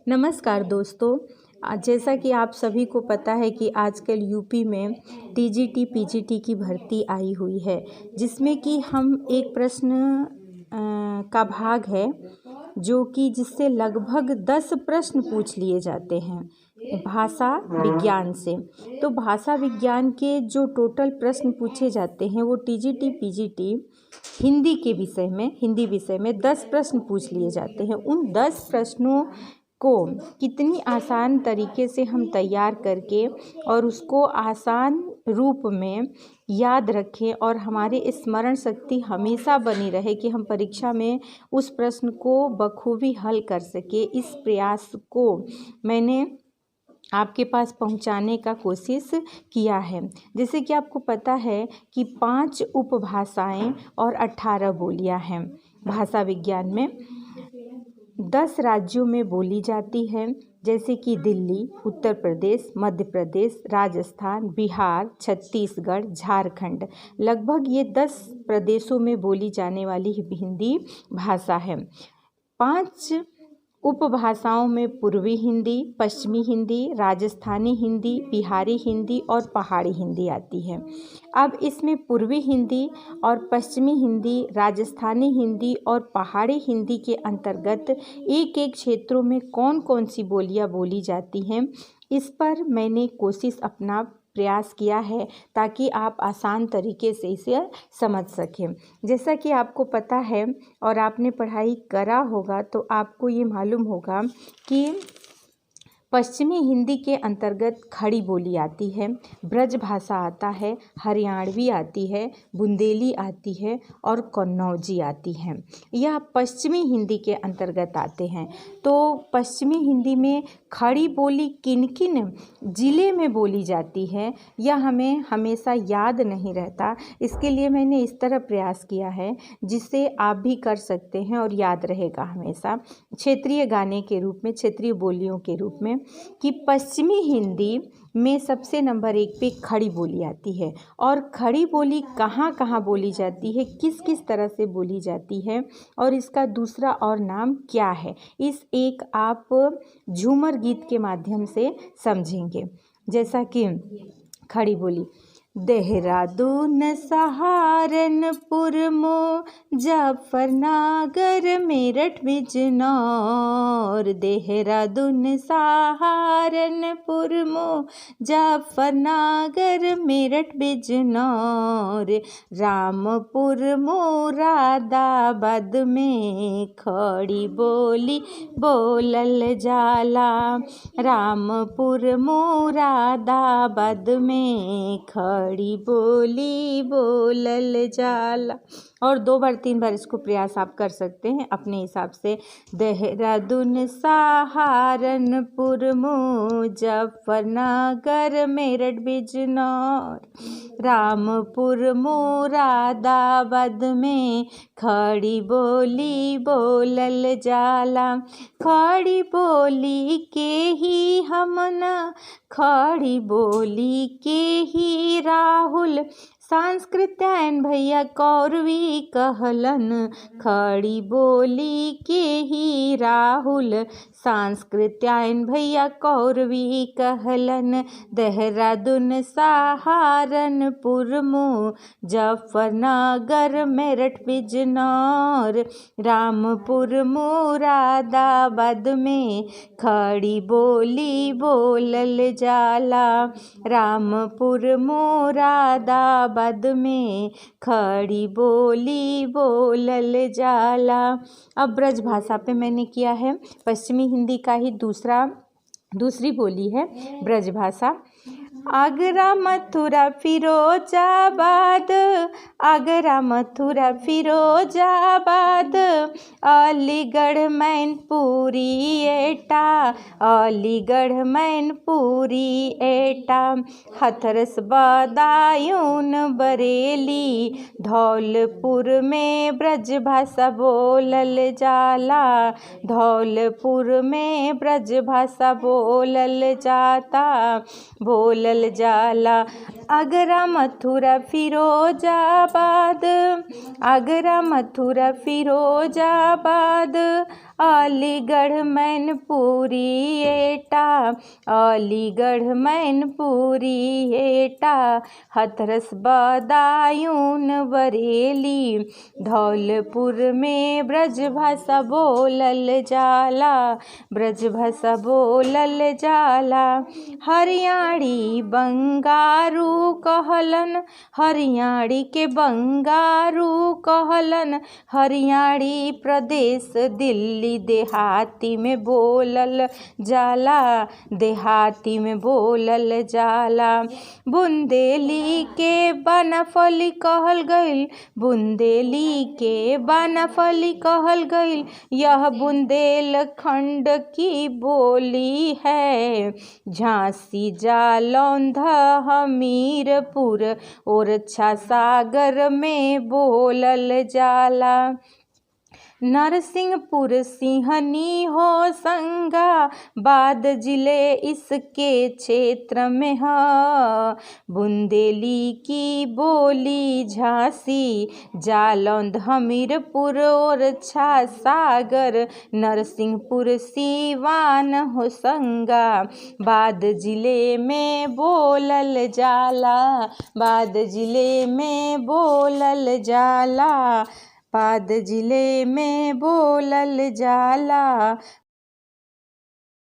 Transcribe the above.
नमस्कार दोस्तों। जैसा कि आप सभी को पता है कि आजकल यूपी में टीजीटी पीजीटी की भर्ती आई हुई है, जिसमें कि हम एक प्रश्न का भाग है जो कि जिससे लगभग 10 प्रश्न पूछ लिए जाते हैं भाषा विज्ञान से। तो भाषा विज्ञान के जो टोटल प्रश्न पूछे जाते हैं वो टीजीटी पीजीटी हिंदी विषय में 10 प्रश्न पूछ लिए जाते हैं। उन 10 प्रश्नों को कितनी आसान तरीके से हम तैयार करके और उसको आसान रूप में याद रखें और हमारे स्मरण शक्ति हमेशा बनी रहे कि हम परीक्षा में उस प्रश्न को बखूबी हल कर सके, इस प्रयास को मैंने आपके पास पहुंचाने का कोशिश किया है। जैसे कि आपको पता है कि 5 उपभाषाएं और 18 बोलियां हैं भाषा विज्ञान में। 10 राज्यों में बोली जाती है, जैसे कि दिल्ली, उत्तर प्रदेश, मध्य प्रदेश, राजस्थान, बिहार, छत्तीसगढ़, झारखंड। लगभग ये 10 प्रदेशों में बोली जाने वाली हिंदी भाषा है। 5 उपभाषाओं में पूर्वी हिंदी, पश्चिमी हिंदी, राजस्थानी हिंदी, बिहारी हिंदी और पहाड़ी हिंदी आती है। अब इसमें पूर्वी हिंदी और पश्चिमी हिंदी, राजस्थानी हिंदी और पहाड़ी हिंदी के अंतर्गत एक क्षेत्रों में कौन कौन सी बोलियां बोली जाती हैं, इस पर मैंने अपना प्रयास किया है ताकि आप आसान तरीके से इसे समझ सकें। जैसा कि आपको पता है और आपने पढ़ाई करा होगा तो आपको ये मालूम होगा कि पश्चिमी हिंदी के अंतर्गत खड़ी बोली आती है, ब्रज भाषा आता है, हरियाणवी आती है, बुंदेली आती है और कन्नौजी आती है। यह पश्चिमी हिंदी के अंतर्गत आते हैं। तो पश्चिमी हिंदी में खड़ी बोली किन किन ज़िले में बोली जाती है यह हमें हमेशा याद नहीं रहता। इसके लिए मैंने इस तरह प्रयास किया है जिससे आप भी कर सकते हैं और याद रहेगा हमेशा, क्षेत्रीय गाने के रूप में, क्षेत्रीय बोलियों के रूप में, कि पश्चिमी हिंदी में सबसे नंबर 1 पे खड़ी बोली आती है। और खड़ी बोली कहाँ कहाँ बोली जाती है, किस किस तरह से बोली जाती है और इसका दूसरा और नाम क्या है, इस एक आप झूमर गीत के माध्यम से समझेंगे। जैसा कि खड़ी बोली: देहरादून, सहारनपुर, मुजफ्फरनगर, मेरठ, बिजनौर। देहरादून, सहारनपुर, मुजफ्फरनगर, मेरठ, बिजनौर। रामपुर, मुरादाबाद में खड़ी बोली बोलल जाला। रामपुर, मुरादाबाद में खड़ी बोली बोलल जाला। और 2 बार 3 बार इसको प्रयास आप कर सकते हैं अपने हिसाब से। देहरादून, सहारनपुर, मुजफ्फरनगर, मेरठ, बिजनौर। रामपुर, मुरादाबाद में खड़ी बोली बोलल जाला। खड़ी बोली के ही हमना, खड़ी बोली के ही राहुल सांस्कृत्यायन भैया कौरवी कहलन। खड़ी बोली के ही राहुल सांस्कृत्यायन भैया कौरवी कहलन। देहरादून, सहारनपुर, मुजफ्फरनगर, मेरठ, बिजनौर। रामपुर, मुरादाबाद में खड़ी बोली बोलल जाला। रामपुर, मुरादाबाद में खड़ी बोली बोलल जाला। अब ब्रज भाषा पे मैंने किया है, पश्चिमी हिंदी का ही दूसरी बोली है ब्रज भाषा। आगरा, मथुरा, फिरोजाबाद, आगरा, मथुरा, फिरोजाबाद, अलीगढ़, मैनपुरी, एटा, अलीगढ़, मैनपुरी, एटा। हाथरस, बदायूं, बरेली, धौलपुर में ब्रज भाषा बोलल जाला। धौलपुर में ब्रज भाषा बोलल जाता, बोलल जाला। आगरा, मथुरा, फिरोजाबाद, आगरा, मथुरा, फिरोजाबाद, अलीगढ़ मैनपुरी एटा, अलीगढ़ मैनपुरी एटा, हथरस बदायूं बरेली, धौलपुर में ब्रजभाषा बोलल जाला, ब्रजभाषा बोलल जाला। हरियाणी बंगारू कहलन, हरियाणी के बंगारू कहलन, हरियाणी प्रदेश दिल्ली देहाती में बोलल जाला, देहाती में बोलल जाला। बुंदेली के बनफली कहल गईल, बुंदेली के बनफली कहल गईल, यह बुंदेलखंड की बोली है। झांसी जालौंधा हमीरपुर और सागर में बोलल जाला। नरसिंहपुर सिंहनी होशंगाबाद जिले इसके क्षेत्र में है। बुंदेली की बोली झांसी, जालौंध हमीरपुर और सागर, नरसिंहपुर सीवान होशंगाबाद जिले में बोलल जाला, बाद जिले में बोलल जाला, बाद जिले में बोलल जाला।